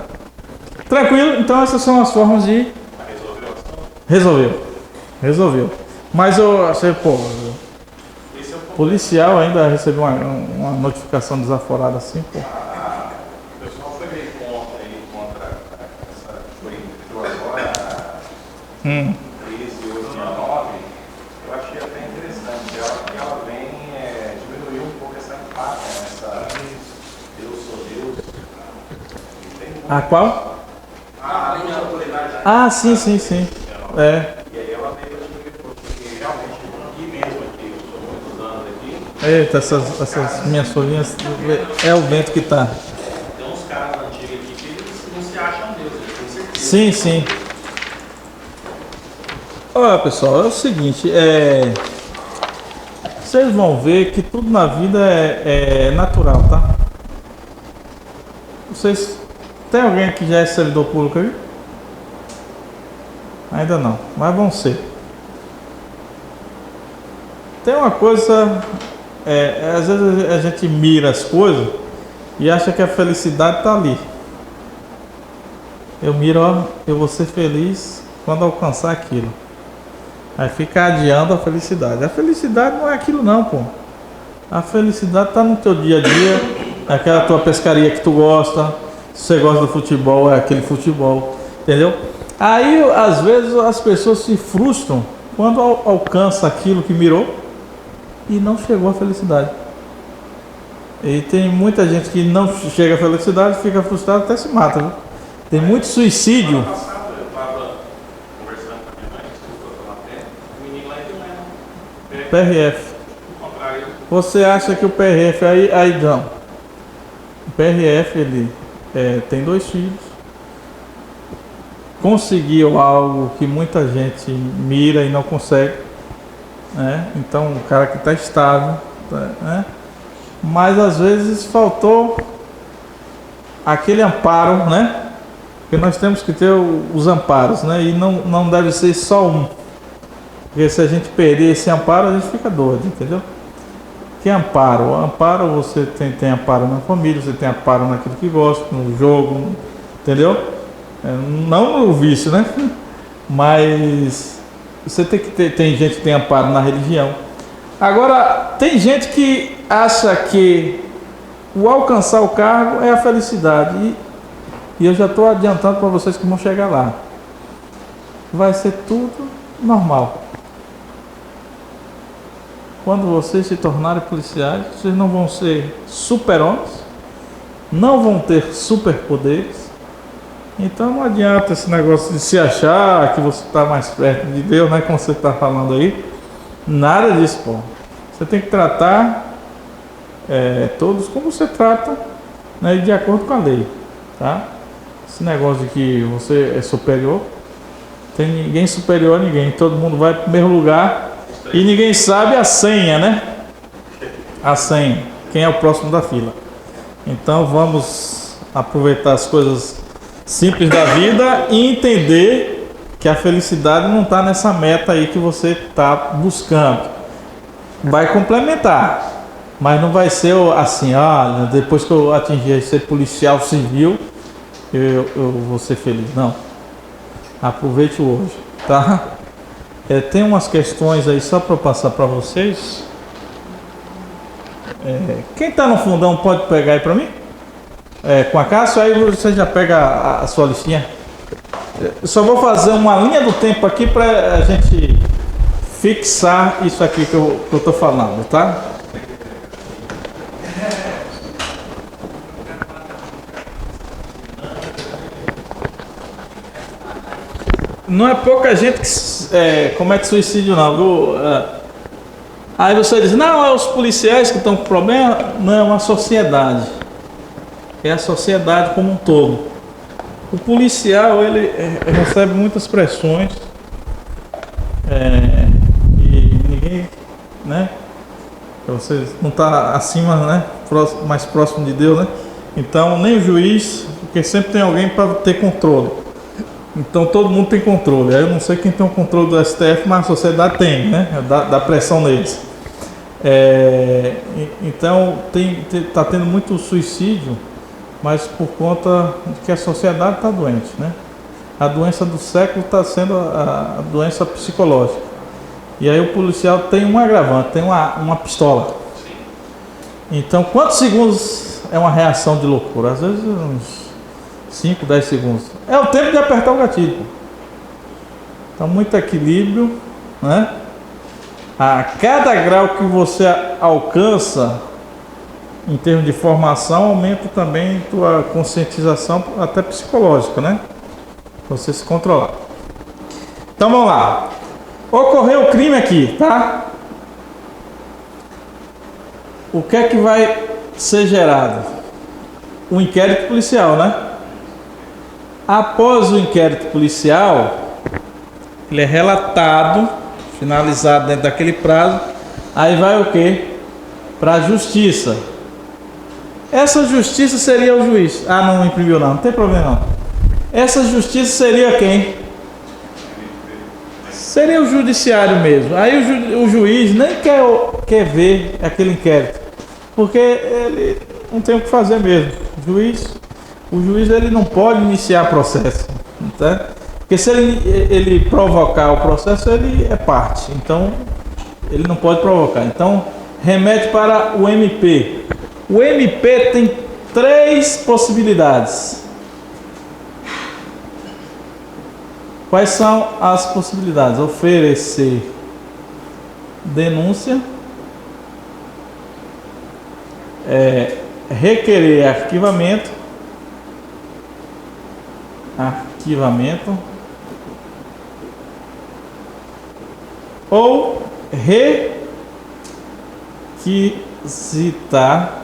Tranquilo? Então essas são as formas de... Resolveu. Mas eu achei, policial ainda recebeu uma notificação desaforada assim, pô. O pessoal foi meio contra essa coisa que entrou agora, 13, 8, 9, eu achei até interessante. Ela vem diminuir um pouco essa empate, essa Deus sou Deus. A qual? A lei de autoridade. Ah, sim, sim, sim. É. E aí ela veio para diminuir um pouco, porque realmente aqui mesmo, aqui, eu sou muitos anos aqui. Eita, essas minhas folhinhas. É o vento que tá. Tem uns caras antigos aqui que eles não se acham Deus, eu tenho certeza. Sim, sim. Olha, pessoal, é o seguinte, vocês vão ver que tudo na vida é natural, tá? Vocês tem alguém que já é servidor público aí? Ainda não, mas vão ser. Tem uma coisa, às vezes a gente mira as coisas e acha que a felicidade está ali. Eu miro, ó, eu vou ser feliz quando alcançar aquilo. Aí fica adiando a felicidade. A felicidade não é aquilo não, pô. A felicidade está no teu dia a dia, aquela tua pescaria que tu gosta. Se você gosta do futebol, é aquele futebol, entendeu? Aí, às vezes, as pessoas se frustram quando alcança aquilo que mirou e não chegou à felicidade. E tem muita gente que não chega à felicidade, fica frustrado, até se mata, viu? Tem muito suicídio. Ano passado eu estava conversando com a minha mãe, desculpa pela pena, o menino lá em Vilhena, PRF. comprar ele. Você acha que o PRF, aí não. O PRF, ele tem 2 filhos. Conseguiu algo que muita gente mira e não consegue, né? Então, o cara que está estável, né? Mas às vezes faltou aquele amparo, né? Porque nós temos que ter os amparos, né? E não deve ser só um. Porque se a gente perder esse amparo, a gente fica doido, entendeu? Que amparo? Amparo, você tem amparo na família, você tem amparo naquilo que gosta, no jogo, entendeu? Não no vício, né? Mas você tem que ter, tem gente que tem amparo na religião. Agora, tem gente que acha que o alcançar o cargo é a felicidade. E eu já estou adiantando para vocês que vão chegar lá. Vai ser tudo normal. Quando vocês se tornarem policiais, vocês não vão ser super-homens, não vão ter superpoderes. Então não adianta esse negócio de se achar que você está mais perto de Deus, né? Como você está falando aí. Nada disso, pô. Você tem que tratar todos como você trata, né? De acordo com a lei, tá? Esse negócio de que você é superior, tem ninguém superior a ninguém. Todo mundo vai para o primeiro lugar e ninguém sabe a senha, né? A senha. Quem é o próximo da fila. Então vamos aproveitar as coisas simples da vida e entender que a felicidade não está nessa meta aí que você está buscando. Vai complementar, mas não vai ser assim, depois que eu atingir ser policial civil, eu vou ser feliz. Não. Aproveite o hoje, tá? Tem umas questões aí só para eu passar para vocês. Quem está no fundão pode pegar aí para mim? Com a Cássio, aí você já pega a sua listinha. Eu só vou fazer uma linha do tempo aqui para a gente fixar isso aqui que eu estou falando, tá? Não é pouca gente que comete suicídio não, viu? Aí você diz, não, é os policiais que estão com problema. Não, é a sociedade. É a sociedade como um todo. O policial, ele recebe muitas pressões e ninguém, né? Você não está acima, né? Mais próximo de Deus, né? Então, nem o juiz, porque sempre tem alguém para ter controle. Então, todo mundo tem controle. Aí eu não sei quem tem o controle do STF, mas a sociedade tem, né? Dá pressão neles. Então, está tendo muito suicídio, mas por conta de que a sociedade está doente, né? A doença do século está sendo a doença psicológica. E aí o policial tem um agravante, tem uma pistola. Então, quantos segundos é uma reação de loucura? Às vezes uns 5, 10 segundos. É o tempo de apertar o gatilho. Então, muito equilíbrio, né? A cada grau que você alcança em termos de formação, aumenta também tua conscientização, até psicológica, né? Pra você se controlar. Então vamos lá. Ocorreu o crime aqui, tá? O que é que vai ser gerado? O inquérito policial, né? Após o inquérito policial, ele é relatado, finalizado dentro daquele prazo, aí vai o quê? Para a justiça. Essa justiça seria o juiz. Ah, não imprimiu não tem problema não. Essa justiça seria quem? Seria o judiciário mesmo. Aí o juiz nem quer ver aquele inquérito, porque ele não tem o que fazer mesmo. O juiz ele não pode iniciar processo, tá? Porque se ele provocar o processo, ele é parte. Então, ele não pode provocar. Então, remete para o MP. O MP tem 3 possibilidades. Quais são as possibilidades? Oferecer denúncia, requerer arquivamento, ou requisitar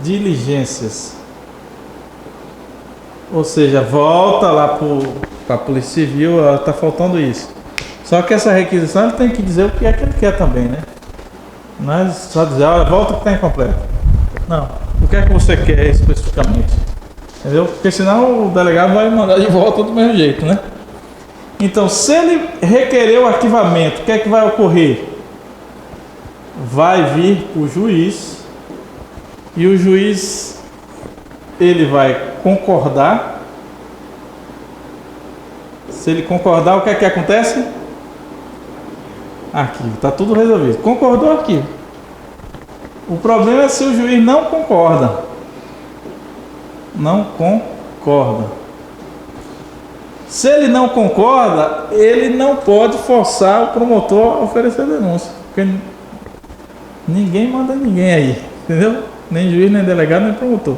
diligências. Ou seja, volta lá para a Polícia Civil, está faltando isso. Só que essa requisição ele tem que dizer o que é que ele quer também, né? Não é só dizer, olha, volta que está incompleto. Não, o que é que você quer especificamente? Entendeu? Porque senão o delegado vai mandar de volta do mesmo jeito, né? Então, se ele requerer o arquivamento, o que é que vai ocorrer? Vai vir o juiz, e o juiz ele vai concordar. Se ele concordar, o que é que acontece? Arquivo, está tudo resolvido. Concordou, arquivo. O problema é se o juiz não concorda. Não concorda. Se ele não concorda, ele não pode forçar o promotor a oferecer denúncia, porque ninguém manda ninguém aí, entendeu? Nem juiz, nem delegado, nem promotor,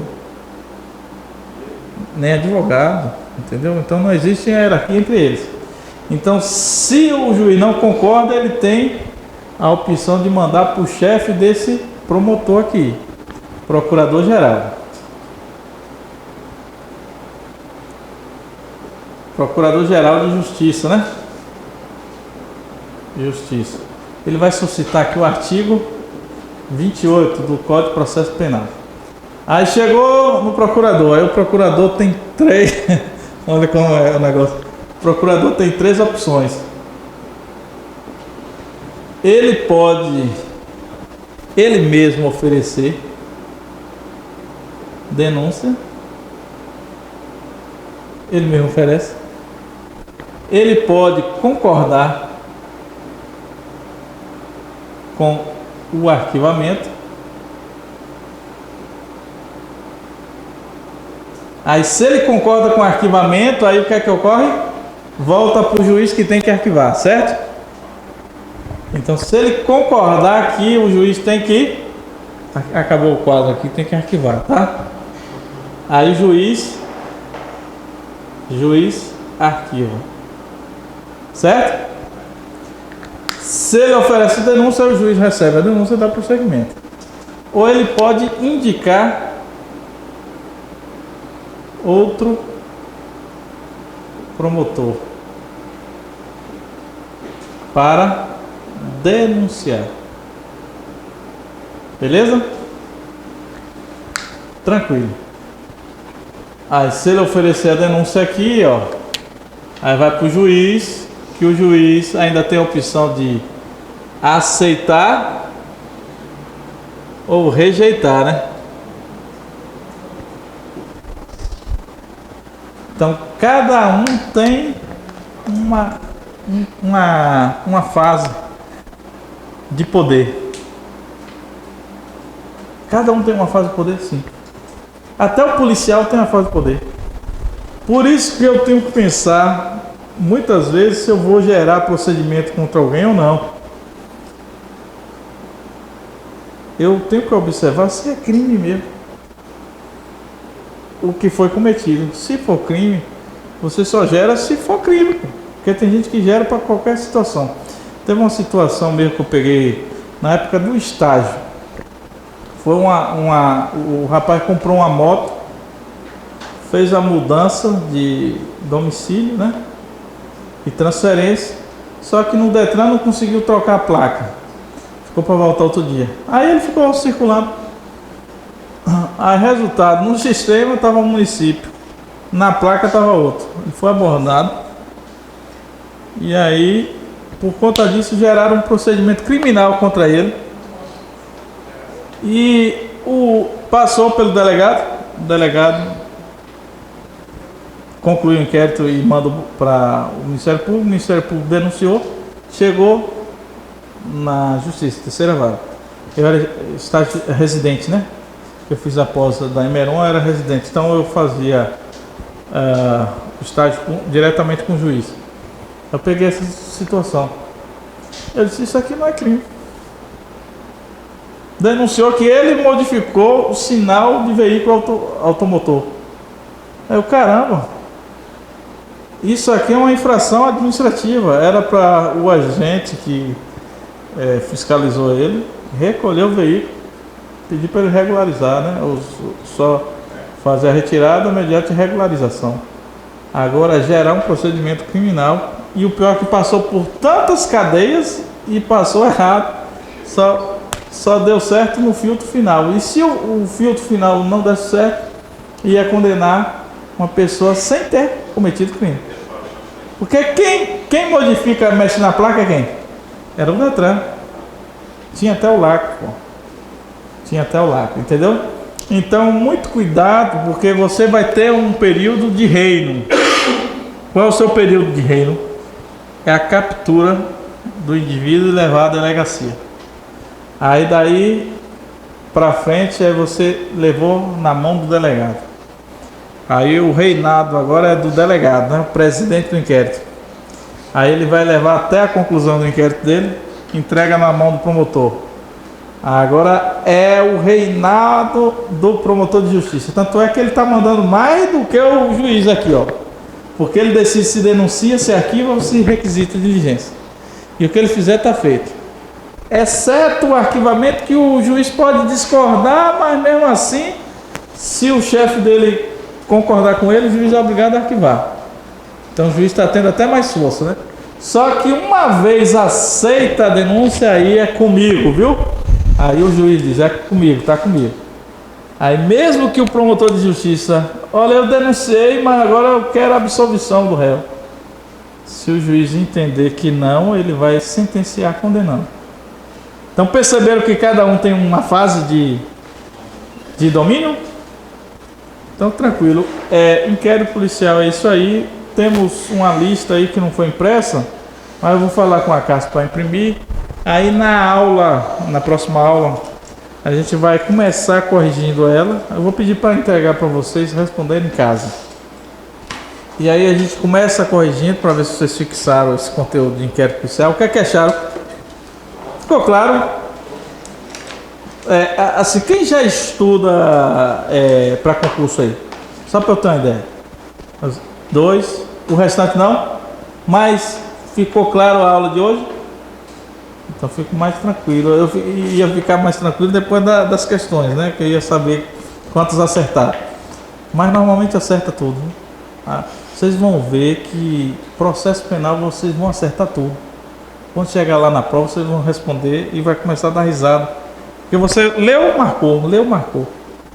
nem advogado, entendeu? Então não existe hierarquia entre eles. Então, se o juiz não concorda, ele tem a opção de mandar para o chefe desse promotor aqui, procurador-geral. Procurador-geral de Justiça, né? Justiça. Ele vai suscitar aqui o artigo 28 do Código de Processo Penal. Aí chegou no procurador, aí o procurador tem 3. Olha como é o negócio. O procurador tem 3 opções. Ele pode, ele mesmo oferecer denúncia. Ele mesmo oferece. Ele pode concordar com o arquivamento. Aí, se ele concorda com o arquivamento, aí o que é que ocorre? Volta para o juiz que tem que arquivar, certo? Então, se ele concordar aqui, o juiz tem que... Acabou o quadro aqui, tem que arquivar, tá? Aí o juiz arquiva. Certo? Se ele oferece denúncia, o juiz recebe a denúncia e dá prosseguimento. Ou ele pode indicar outro promotor para denunciar. Beleza? Tranquilo. Aí, se ele oferecer a denúncia aqui, ó, aí vai para o juiz, que o juiz ainda tem a opção de aceitar ou rejeitar, né? Então, cada um tem uma fase de poder. Cada um tem uma fase de poder, sim. Até o policial tem uma fase de poder. Por isso que eu tenho que pensar muitas vezes se eu vou gerar procedimento contra alguém ou não. Eu tenho que observar se é crime mesmo o que foi cometido. Se for crime, você só gera se for crime, pô. Porque tem gente que gera para qualquer situação. Teve uma situação mesmo que eu peguei na época do estágio. Foi o rapaz comprou uma moto, fez a mudança de domicílio, né? E transferência, só que no Detran não conseguiu trocar a placa. Ficou para voltar outro dia. Aí ele ficou circulando. Aí resultado, no sistema estava um município, na placa estava outro. Ele foi abordado. E aí, por conta disso, geraram um procedimento criminal contra ele. E passou pelo delegado. O delegado concluiu o inquérito e mandou para o Ministério Público. O Ministério Público denunciou. Chegou na Justiça, terceira vara. Eu era estágio residente, né? Eu fiz a pós da Emeron, eu era residente. Então eu fazia o estágio diretamente com o juiz. Eu peguei essa situação. Eu disse, isso aqui não é crime. Denunciou que ele modificou o sinal de veículo automotor. Aí eu, caramba, isso aqui é uma infração administrativa. Era para o agente que fiscalizou ele recolher o veículo, pedir para ele regularizar, né? Ou só fazer a retirada mediante regularização. Agora gerar um procedimento criminal, e o pior é que passou por tantas cadeias e passou errado. Só deu certo no filtro final. E se o filtro final não desse certo, ia condenar uma pessoa sem ter cometido crime. Porque quem modifica, mexe na placa é quem? Era o Detran. Tinha até o lacre, pô. Tinha até o lacre, entendeu? Então, muito cuidado, porque você vai ter um período de reino. Qual é o seu período de reino? É a captura do indivíduo e levar à delegacia. Aí daí pra frente você levou na mão do delegado. Aí o reinado agora é do delegado, né? O presidente do inquérito. Aí ele vai levar até a conclusão do inquérito dele, entrega na mão do promotor. Agora é o reinado do promotor de justiça. Tanto é que ele está mandando mais do que o juiz aqui, ó. Porque ele decide se denuncia, se arquiva ou se requisita diligência. E o que ele fizer está feito. Exceto o arquivamento, que o juiz pode discordar, mas mesmo assim, se o chefe dele concordar com ele, o juiz é obrigado a arquivar. Então o juiz está tendo até mais força, né? Só que uma vez aceita a denúncia, aí é comigo, viu? Aí o juiz diz, é comigo, tá comigo. Aí mesmo que o promotor de justiça, olha, eu denunciei, mas agora eu quero a absolvição do réu. Se o juiz entender que não, ele vai sentenciar condenando. Então perceberam que cada um tem uma fase de domínio? Então tranquilo. Inquérito policial é isso aí. Temos uma lista aí que não foi impressa, mas eu vou falar com a Cássia para imprimir. Aí na próxima aula, a gente vai começar corrigindo ela. Eu vou pedir para entregar para vocês responderem em casa. E aí a gente começa corrigindo para ver se vocês fixaram esse conteúdo de inquérito policial. O que é que acharam? Ficou claro? Assim, quem já estuda para concurso aí? Só para eu ter uma ideia. 2, o restante não? Mas ficou claro a aula de hoje? Então fico mais tranquilo. Eu ia ficar mais tranquilo depois das questões, né? Que eu ia saber quantos acertaram. Mas normalmente acerta tudo, né? Vocês vão ver que processo penal vocês vão acertar tudo. Quando chegar lá na prova, vocês vão responder e vai começar a dar risada. Porque você leu, marcou.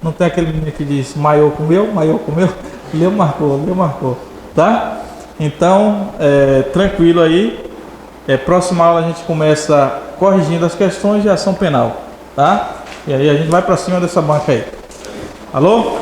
Não tem aquele menino que diz maior comeu, leu, marcou. Tá? Então, tranquilo aí. Próxima aula a gente começa corrigindo as questões de ação penal. Tá? E aí a gente vai para cima dessa banca aí. Alô?